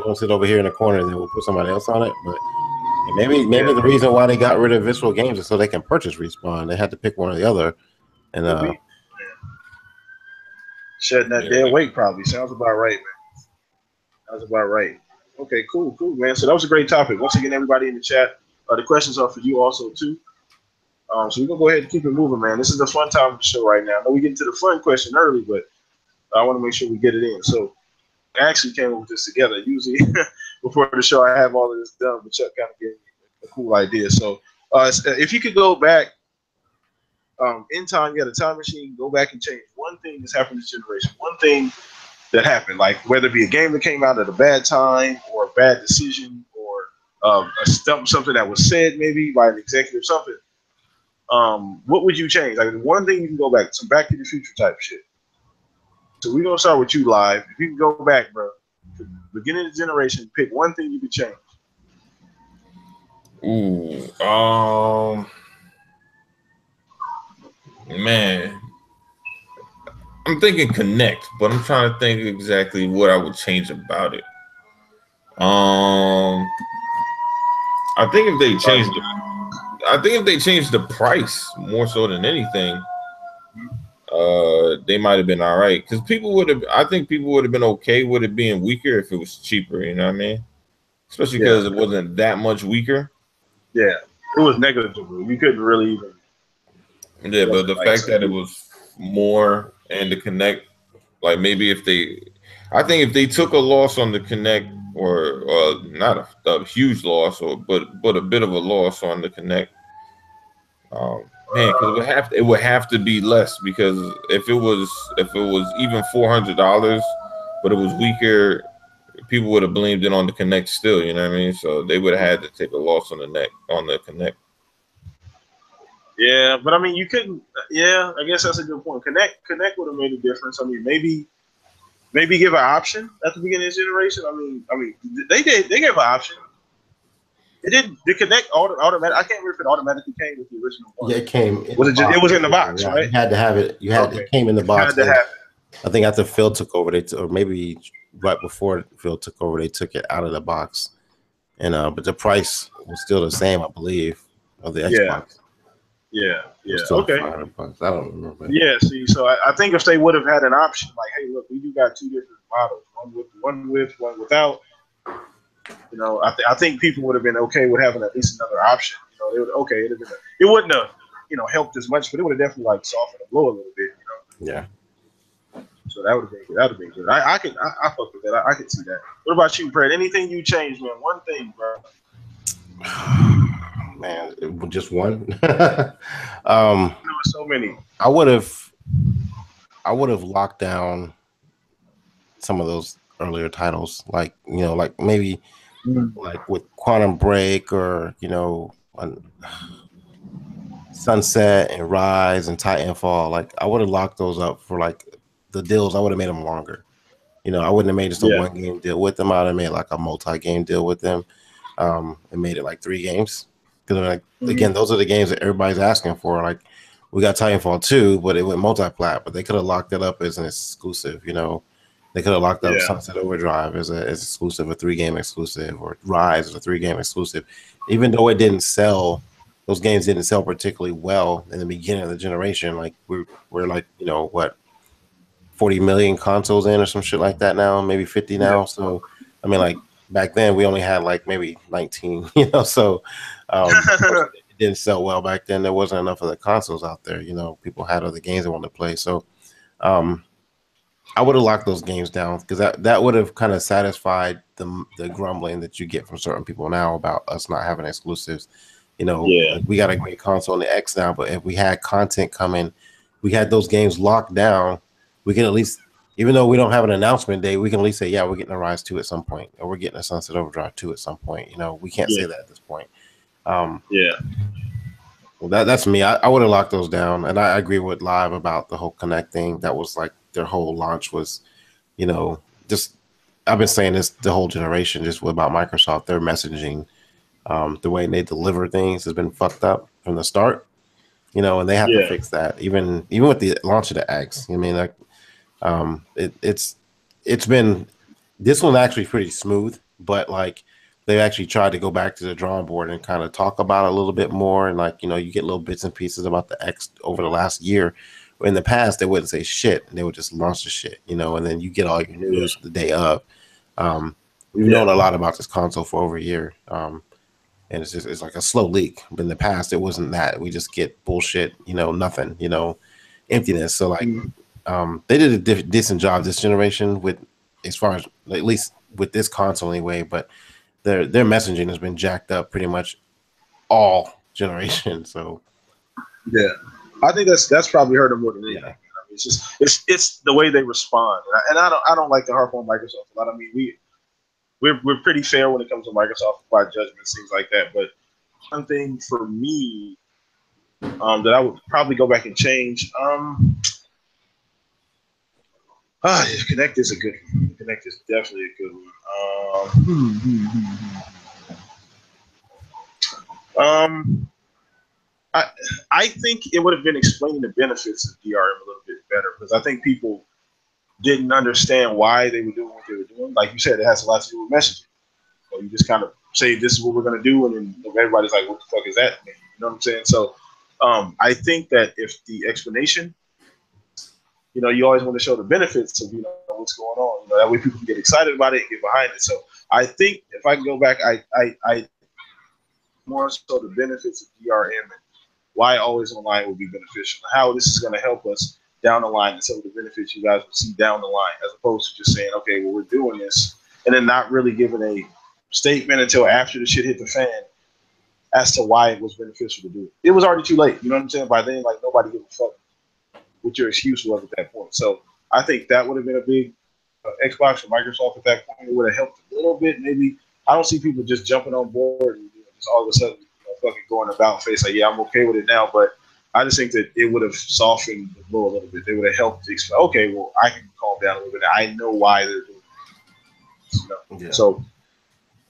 and sit over here in the corner, and then we'll put somebody else on it, but. Maybe the reason why they got rid of Visceral Games is so they can purchase Respawn. They had to pick one or the other, and shedding that dead weight probably sounds about right, man. Sounds about right. Okay, cool, man. So that was a great topic. Once again, everybody in the chat, the questions are for you also too. So we're gonna go ahead and keep it moving, man. This is the fun time of the show right now. I know we get into the fun question early, but I want to make sure we get it in. So I actually came up with this together. Usually before the show, I have all of this done, but Chuck kind of gave me a cool idea. So if you could go back in time, you got a time machine, go back and change one thing that's happened this generation, one thing that happened, like whether it be a game that came out at a bad time or a bad decision or something that was said maybe by an executive, something. What would you change? Like one thing you can go back, some Back to the Future type shit. So we're gonna start with you live. If you can go back, bro, to the beginning of the generation, pick one thing you could change. Man, I'm thinking Connect, but I'm trying to think exactly what I would change about it. I think if they changed the price more so than anything, they might have been all right. Because I think people would have been okay with it being weaker if it was cheaper. You know what I mean? Especially because it wasn't that much weaker. Yeah, it was negligible. You couldn't really even. Yeah, but the fact that it was more and the Connect, like maybe I think if they took a loss on the Connect, or not a huge loss, but a bit of a loss on the Connect, man, because it would have to be less, because if it was even $400, but it was weaker, people would have blamed it on the Connect still. You know what I mean? So they would have had to take a loss on the Connect. Yeah, but I mean, you couldn't. Yeah, I guess that's a good point. Connect would have made a difference. I mean, maybe give an option at the beginning of the generation. I mean, they gave an option. It didn't. The Connect automatic. I can't remember if it automatically came with the original one. Yeah, it came. Was it? It was in the box, right? You had to have it. It came in the box. You had to have it. I think after Phil took over, or maybe right before Phil took over, they took it out of the box, and but the price was still the same, I believe, of the Xbox. Yeah. Okay. I don't remember. Yeah. See, so I think if they would have had an option, like, hey, look, we do got two different models, one with, one without. You know, I think people would have been okay with having at least another option. You know, they would it wouldn't have helped as much, but it would have definitely like softened the blow a little bit. You know. Yeah. So that would have been good. I fuck with that. I could see that. What about you, Brad? Anything you changed, man? One thing, bro. Man, just one. So many. I would have locked down some of those earlier titles, like maybe like with Quantum Break, or Sunset and Rise and Titanfall. Like, I would have locked those up for like the deals. I would have made them longer. I wouldn't have made just a one game deal with them. I would have made like a multi-game deal with them, and made it like 3 games. Because again, those are the games that everybody's asking for. Like, we got Titanfall 2, but it went multi-plat. But they could have locked it up as an exclusive. They could have locked up Sunset Overdrive as exclusive, a 3-game exclusive, or Rise as a 3-game exclusive. Even though it didn't sell, those games didn't sell particularly well in the beginning of the generation. Like, we're like 40 million consoles in or some shit like that now, maybe 50 now. So I mean, like, back then we only had like maybe 19. So it didn't sell well back then. There wasn't enough of the consoles out there. People had other games they wanted to play. So I would have locked those games down, because that would have kind of satisfied the grumbling that you get from certain people now about us not having exclusives. Like, we got a great console on the X now, but if we had content coming, we had those games locked down, we can at least, even though we don't have an announcement day, we can at least say, yeah, we're getting a Rise 2 at some point, or we're getting a Sunset Overdrive 2 at some point. We can't say that at this point. Well, that's me. I would have locked those down, and I agree with Live about the whole Connect thing. That was like their whole launch was, just, I've been saying this the whole generation, just about Microsoft, their messaging, the way they deliver things has been fucked up from the start, and they have to fix that. Even with the launch of the X, I mean, like, it's been, this one actually pretty smooth, but like, they've actually tried to go back to the drawing board and kind of talk about it a little bit more. And like, you get little bits and pieces about the X over the last year. In the past, they wouldn't say shit. They would just launch the shit, and then you get all your news the day of. We've known a lot about this console for over a year. And it's like a slow leak. But in the past, it wasn't that. We just get bullshit, nothing, emptiness. So like, they did a decent job this generation with, as far as, at least with this console anyway, but their messaging has been jacked up pretty much all generations. So I think that's probably hurt them more than anything. I mean, it's just it's the way they respond, and I don't like to harp on Microsoft a lot. I mean, we're pretty fair when it comes to Microsoft by judgments, things like that. But one thing for me that I would probably go back and change. Connect is a good one. Connect is definitely a good one. I think it would have been explaining the benefits of DRM a little bit better because I think people didn't understand why they were doing what they were doing. Like you said, it has a lot to do with messaging. So you just kind of say this is what we're going to do, and then everybody's like, "What the fuck is that?" You know what I'm saying? So I think that if the explanation, you always want to show the benefits of what's going on. That way people can get excited about it and get behind it. So I think if I can go back, I more so the benefits of DRM and why always online will be beneficial, and how this is going to help us down the line, and some of the benefits you guys will see down the line, as opposed to just saying, okay, well, we're doing this, and then not really giving a statement until after the shit hit the fan as to why it was beneficial to do it. It was already too late. You know what I'm saying? By then, like, nobody gave a fuck what your excuse was at that point. So I think that would have been a big Xbox or Microsoft at that point. It would have helped a little bit. Maybe I don't see people just jumping on board and just all of a sudden fucking going about face like, yeah, I'm okay with it now. But I just think that it would have softened the blow a little bit. They would have helped explain, okay, well, I can calm down a little bit. I know why they're doing this. Yeah. So,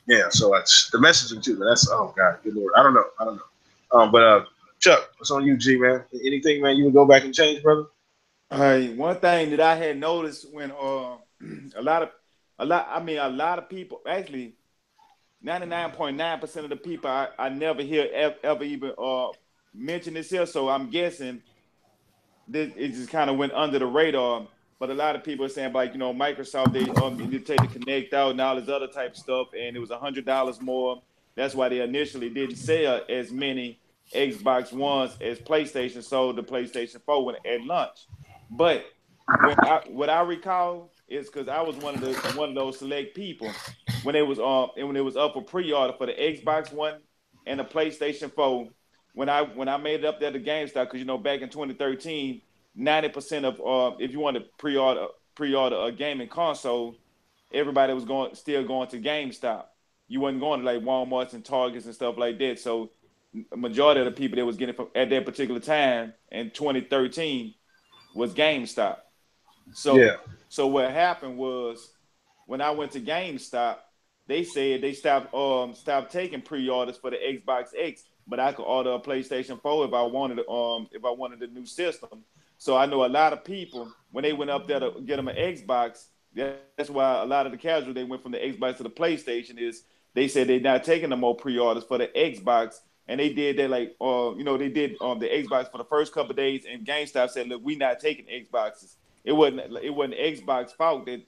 yeah, so that's the messaging too. But that's, oh God, good Lord. I don't know. But Chuck, what's on you, G, man? Anything, man, you would go back and change, brother? One thing that I had noticed when a lot of people, actually 99.9% of the people I never hear ever even mention this here. So I'm guessing this it just kind of went under the radar. But a lot of people are saying about Microsoft, they take the Kinect out and all this other type of stuff, and it was $100 more. That's why they initially didn't sell as many Xbox Ones as PlayStation sold the PlayStation 4 at launch. But what I recall is because I was one of those select people when it was up for pre-order for the Xbox One and the PlayStation 4. When I made it up there to GameStop, because back in 2013, 90% of if you wanted to pre-order a gaming console, everybody was still going to GameStop. You wasn't going to like Walmarts and Targets and stuff like that. So a majority of the people that was getting it at that particular time in 2013 was GameStop. So what happened was when I went to GameStop, they said they stopped taking pre-orders for the Xbox X, but I could order a PlayStation 4 if I wanted a new system. So I know a lot of people when they went up there to get them an Xbox. That's why a lot of the casual they went from the Xbox to the PlayStation is they said they're not taking no more pre-orders for the Xbox. And they did that they did the Xbox for the first couple of days, and GameStop said, "Look, we not taking Xboxes." It wasn't Xbox fault that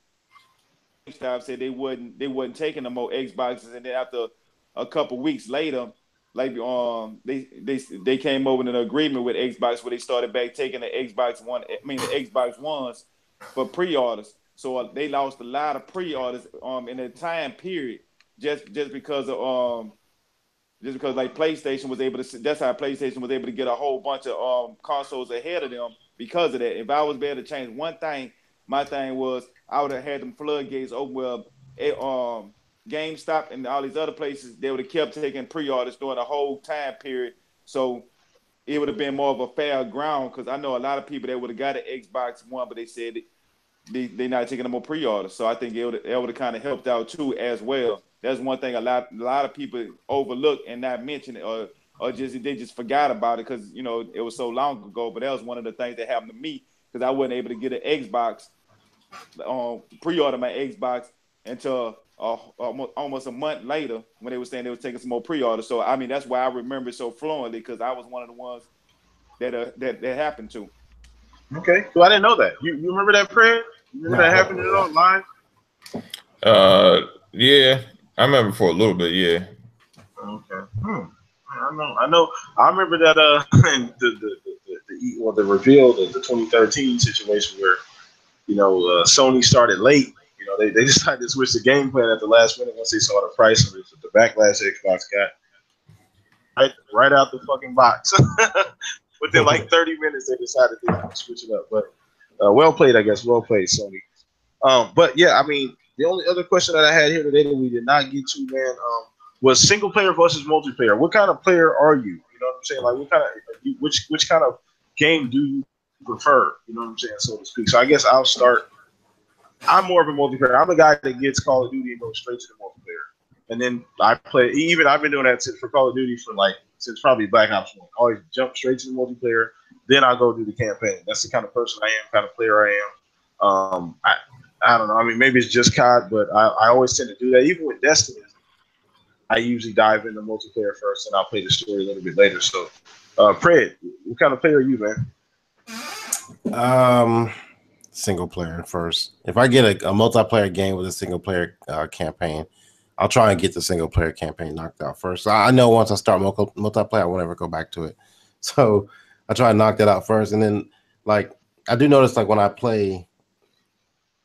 GameStop said they wasn't taking no more Xboxes, and then after a couple weeks later, like they came over in an agreement with Xbox where they started back taking the Xbox Ones for pre-orders. So they lost a lot of pre-orders in that time period just because of Just because like PlayStation was able to, that's how PlayStation was able to get a whole bunch of consoles ahead of them because of that. If I was able to change one thing, my thing was I would have had them floodgates open where GameStop and all these other places, they would have kept taking pre-orders during the whole time period. So it would have been more of a fair ground because I know a lot of people that would have got an Xbox One, but they said they're not taking no more pre-orders. So I think it would have kind of helped out too as well. That's one thing a lot of people overlook and not mention it, or they just forgot about it because it was so long ago. But that was one of the things that happened to me because I wasn't able to get an Xbox, pre-order my Xbox until almost a month later when they were saying they were taking some more pre-orders. So I mean that's why I remember it so fluently because I was one of the ones that happened to. Okay, so I didn't know that. You remember that prayer? You remember that happening online? Yeah. I remember for a little bit, yeah. Okay. I know. I remember that the reveal of the 2013 situation where Sony started late. They decided to switch the game plan at the last minute once they saw the price of the backlash Xbox got right out the fucking box. Within like 30 minutes, they decided to switch it up. But well played, I guess. Well played, Sony. But yeah, I mean. The only other question that I had here today that we did not get to, man, was single player versus multiplayer. What kind of player are you? You know what I'm saying? Like, what kind of which kind of game do you prefer? You know what I'm saying, so to speak. So I guess I'll start. I'm more of a multiplayer. I'm a guy that gets Call of Duty and goes straight to the multiplayer, and then I play. Even I've been doing that for Call of Duty since probably Black Ops 1. Always jump straight to the multiplayer, then I'll go do the campaign. That's the kind of person I am, kind of player I am. I don't know. I mean, maybe it's just COD, but I always tend to do that. Even with Destiny, I usually dive into multiplayer first, and I'll play the story a little bit later. So, Pred, what kind of player are you, man? Single player first. If I get a multiplayer game with a single player campaign, I'll try and get the single player campaign knocked out first. I know once I start multiplayer, I won't ever go back to it. So I try and knock that out first, and then like I do notice like when I play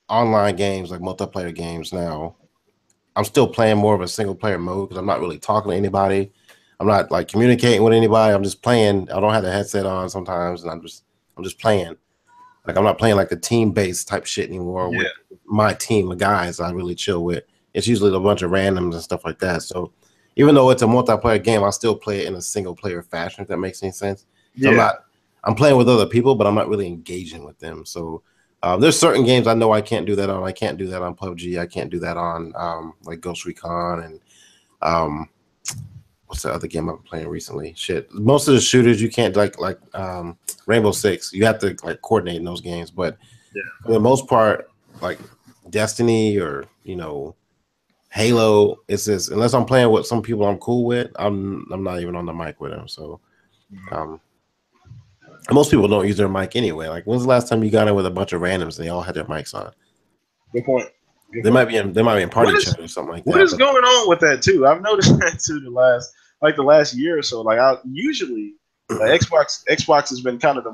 online games, like multiplayer games now, I'm still playing more of a single player mode because I'm not really talking to anybody. I'm not like communicating with anybody. I'm just playing. I don't have the headset on sometimes, and I'm just playing. Like I'm not playing like the team based type shit anymore with my team of guys I really chill with. It's usually a bunch of randoms and stuff like that. So even though it's a multiplayer game, I still play it in a single player fashion, if that makes any sense. So I'm playing with other people, but I'm not really engaging with them. So there's certain games I know I can't do that on. I can't do that on PUBG. I can't do that on like Ghost Recon and what's the other game I've been playing recently? Shit, most of the shooters you can't like Rainbow Six. You have to like coordinate in those games, but for the most part, like Destiny or Halo, it's just unless I'm playing with some people I'm cool with, I'm not even on the mic with them. So most people don't use their mic anyway. Like when's the last time you got in with a bunch of randoms and they all had their mics on? Good point. They might be in party chat or something like that. What is going on with that too? I've noticed that too the last year or so. Like I usually Xbox has been kind of the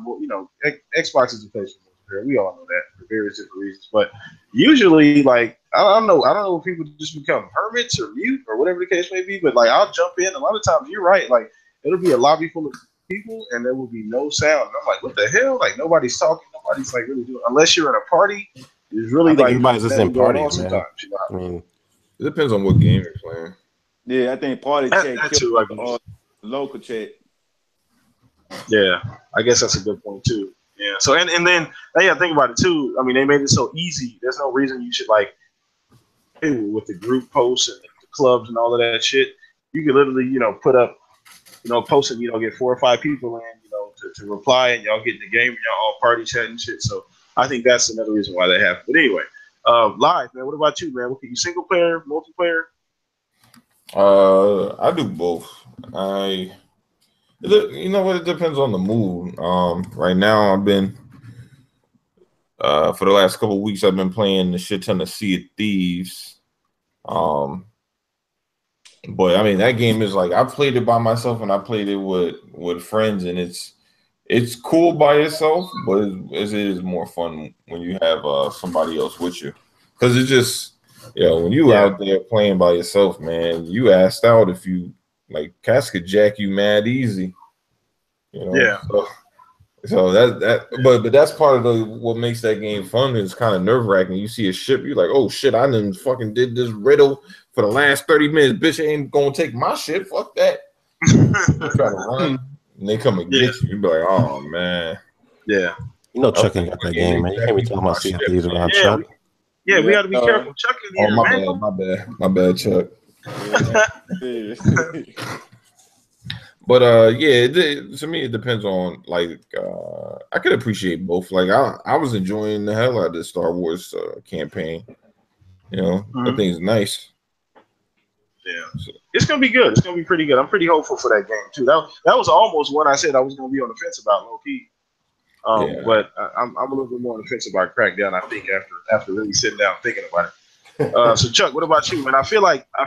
Xbox is the place for multiplayer. We all know that for various different reasons. But usually, like I don't know if people just become hermits or mute or whatever the case may be. But like I'll jump in. A lot of times you're right. Like it'll be a lobby full of people and there will be no sound. And I'm like, what the hell? Like nobody's talking. Nobody's like really doing. Unless you're in a party. It's really like everybody's just in parties, man. I mean, it depends on what game you're playing. Yeah, I think party chat kills local chat. Yeah, I guess that's a good point too. Yeah. So and then think about it too. I mean, they made it so easy. There's no reason you should like with the group posts and the clubs and all of that shit. You could literally, put up, post and get 4 or 5 people in, to reply and y'all get in the game and y'all all party chat and shit. So I think that's another reason why they have. But anyway, live, man. What about you, man? What can you single player, multiplayer? I do both. You know what? It depends on the mood. Right now I've been for the last couple of weeks I've been playing the shit ton of Sea of Thieves. But I mean that game is like I played it by myself and I played it with friends and it's cool by itself, but it is more fun when you have somebody else with you because it's just when you out there playing by yourself, man, you asked out if you like cats could jack you mad easy, So but that's part of what makes that game fun. It's kind of nerve-wracking. You see a ship, you're like, oh shit, I done fucking did this riddle for the last 30 minutes. Bitch ain't gonna take my shit. Fuck that. Try to run and they come and get you. You be like, oh man. Yeah. Chuck ain't got that game, man. You can't be talking about Sea of Thieves around Chuck. We got to be careful. Chuck in here, man. My bad, Chuck. But to me it depends on like I could appreciate both. Like I was enjoying the hell out of this Star Wars campaign. That thing's nice. Yeah, so it's gonna be good. It's gonna be pretty good. I'm pretty hopeful for that game too. That was almost what I said I was gonna be on the fence about, low key. But I'm a little bit more on the fence about Crackdown. I think after really sitting down thinking about it. So Chuck, what about you, man? I feel like I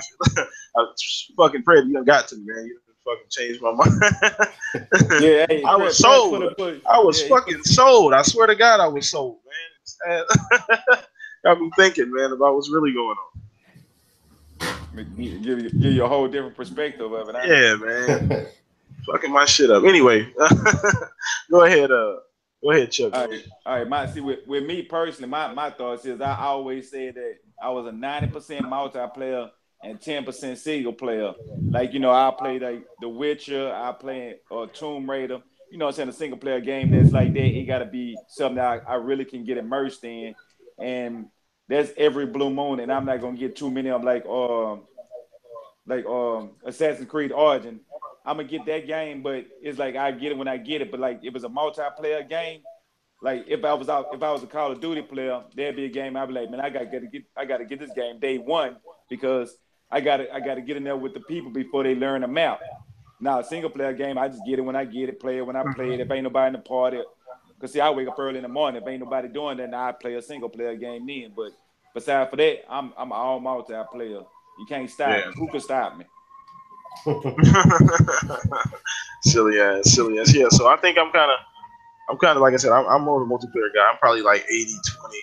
fucking Pred, you done got to me, man. You fucking changed my mind. Hey, I was sold. I was fucking sold. I swear to God, I was sold, man. Got me thinking, man, about what's really going on. Give you a whole different perspective of it. Yeah, man. Fucking my shit up. Anyway, go ahead, Chuck. All right. With me personally, my thoughts is I always say that I was a 90% multiplayer and 10% single player. Like, I play like The Witcher, I play Tomb Raider. It's in a single player game that's like that. It got to be something that I really can get immersed in. And that's every blue moon. And I'm not going to get too many of them like Assassin's Creed Origin. I'm gonna get that game, but it's like I get it when I get it. But like if it's a multiplayer game, like if I was a Call of Duty player, there'd be a game I'd be like, man, I gotta get this game day one because I gotta get in there with the people before they learn the map. Now a single player game, I just get it when I get it, play it when I play it. If ain't nobody in the party, cause see, I wake up early in the morning. If ain't nobody doing that, then I play a single player game then. But besides for that, I'm all multiplayer. You can't stop me. Who can stop me? Silly ass. Yeah, so I think I'm kind of like I said, I'm more of a multiplayer guy. I'm probably like 80-20,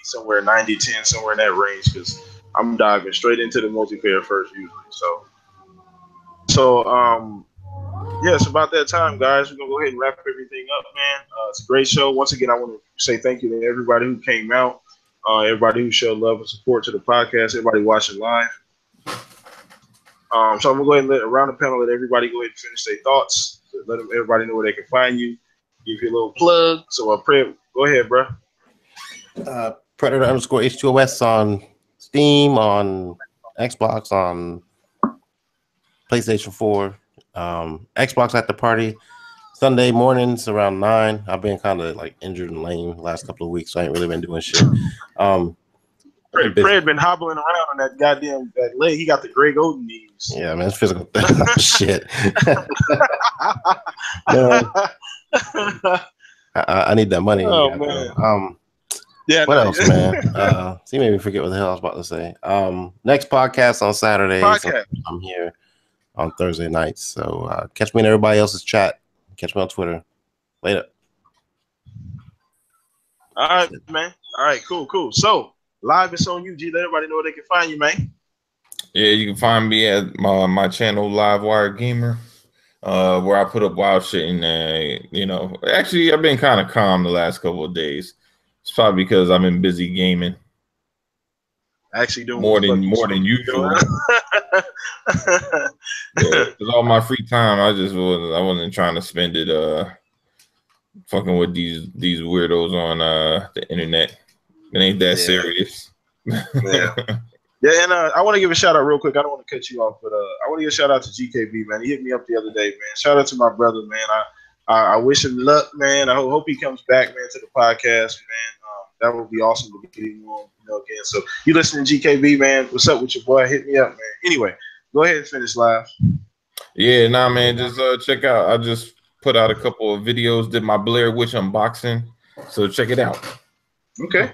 somewhere 90-10, somewhere in that range, because I'm diving straight into the multiplayer first usually. So yeah, it's about that time, guys. We're gonna go ahead and wrap everything up, man. It's a great show. Once again, I want to say thank you to everybody who came out, everybody who showed love and support to the podcast, everybody watching live. So I'm gonna go ahead and around the panel, let everybody go ahead and finish their thoughts. Let everybody know where they can find you. Give you a little plug. So go ahead, bro. Predator _H2OS on Steam, on Xbox, on PlayStation 4, Xbox at the party. Sunday mornings around 9. I've been kind of like injured and lame the last couple of weeks, so I ain't really been doing shit. Fred been hobbling around on that goddamn that leg. He got the Greg Oden knees. Yeah, man, it's physical shit. I need that money. Oh, man. Yeah. What else, man? So you made me forget what the hell I was about to say. Next podcast on Saturdays. I'm here on Thursday nights. So catch me in everybody else's chat. Catch me on Twitter. Later. All right, man. All right, cool. So live is on you, G. Let everybody know where they can find you, man. Yeah, you can find me at my channel, Livewire Gamer, where I put up wild shit in there. Actually, I've been kind of calm the last couple of days. It's probably because I've been busy gaming. Actually doing more than usual. Because all my free time, I wasn't trying to spend it fucking with these weirdos on the internet. It ain't that serious. Yeah. Yeah, and I want to give a shout out real quick. I don't want to cut you off, but I want to give a shout out to GKB, man. He hit me up the other day, man. Shout out to my brother, man. I wish him luck, man. I hope he comes back, man, to the podcast, man. That would be awesome to get him on, again. So you listening to GKB, man? What's up with your boy? Hit me up, man. Anyway, go ahead and finish live. Yeah, man. Just check out. I just put out a couple of videos. Did my Blair Witch unboxing, so check it out. Okay,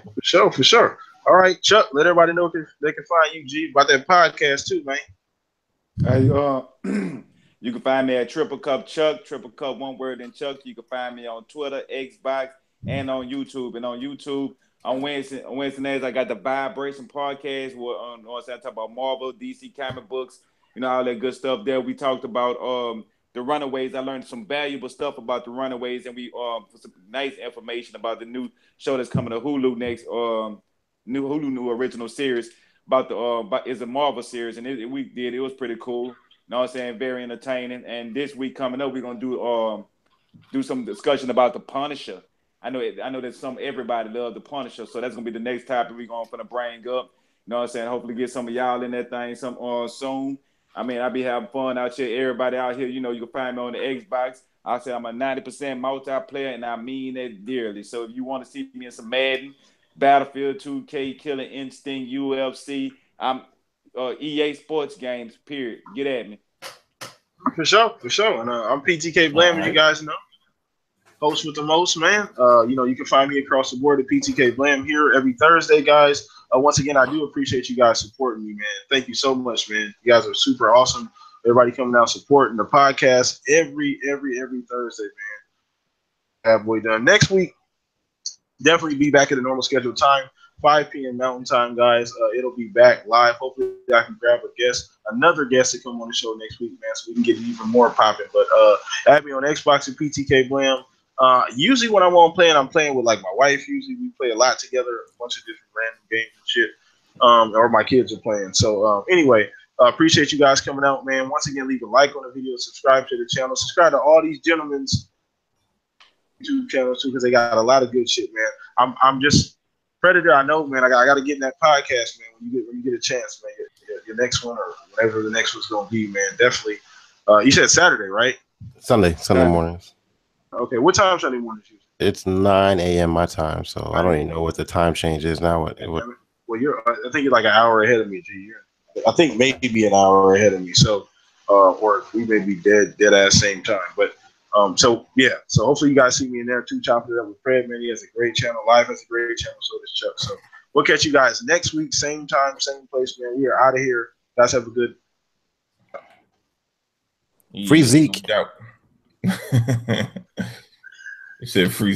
for sure. All right, Chuck, let everybody know they can find you, G, about that podcast too, man. Hey, you can find me at Triple Cup Chuck, Triple Cup one word in Chuck. You can find me on Twitter, Xbox, and on YouTube. And on YouTube, on Wednesday nights, I got the Vibration podcast where I talk about Marvel, DC comic books, all that good stuff there. We talked about the Runaways. I learned some valuable stuff about the Runaways, and we put some nice information about the new show that's coming to Hulu next. New original series about it's a Marvel series, and it was pretty cool. You know what I'm saying? Very entertaining. And this week coming up, we're gonna do some discussion about the Punisher. I know that everybody loves the Punisher, so that's gonna be the next topic we're gonna bring up. You know what I'm saying? Hopefully get some of y'all in that thing soon. I mean, I'll be having fun out here. Everybody out here, you can find me on the Xbox. I say I'm a 90% multiplayer, and I mean that dearly. So if you want to see me in some Madden, Battlefield 2K, Killer Instinct, UFC, I'm EA Sports games, period. Get at me. For sure. And I'm PTK Blam, as you guys know. Host with the most, man. You can find me across the board at PTK Blam here every Thursday, guys. Once again, I do appreciate you guys supporting me, man. Thank you so much, man. You guys are super awesome. Everybody coming out supporting the podcast every Thursday, man. Have we done next week? Definitely be back at the normal scheduled time, 5 p.m. Mountain Time, guys. It'll be back live. Hopefully, I can grab another guest to come on the show next week, man, so we can get it even more popping. But add me on Xbox and PTK Blam. Usually when I'm playing with like my wife. Usually we play a lot together, a bunch of different random games and shit. Or my kids are playing. So anyway, appreciate you guys coming out, man. Once again, leave a like on the video, subscribe to the channel, subscribe to all these gentlemen's YouTube channels too, because they got a lot of good shit, man. I'm just Predator. I know, man. I got to get in that podcast, man. When you get a chance, man. Your next one or whatever the next one's gonna be, man. Definitely. You said Saturday, right? Sunday mornings. Okay, what time Sunday mornings usually? It's 9 a.m. my time, so I don't even know what the time change is now. Well, I think you're like an hour ahead of me, G. I think maybe an hour ahead of me. So, or we may be dead ass same time. But so yeah. So hopefully you guys see me in there too, chopping it up with Fred. Man, he has a great channel. Live has a great channel. So does Chuck. So we'll catch you guys next week, same time, same place. Man, we are out of here. Guys, have a good. Free Zeke. You said free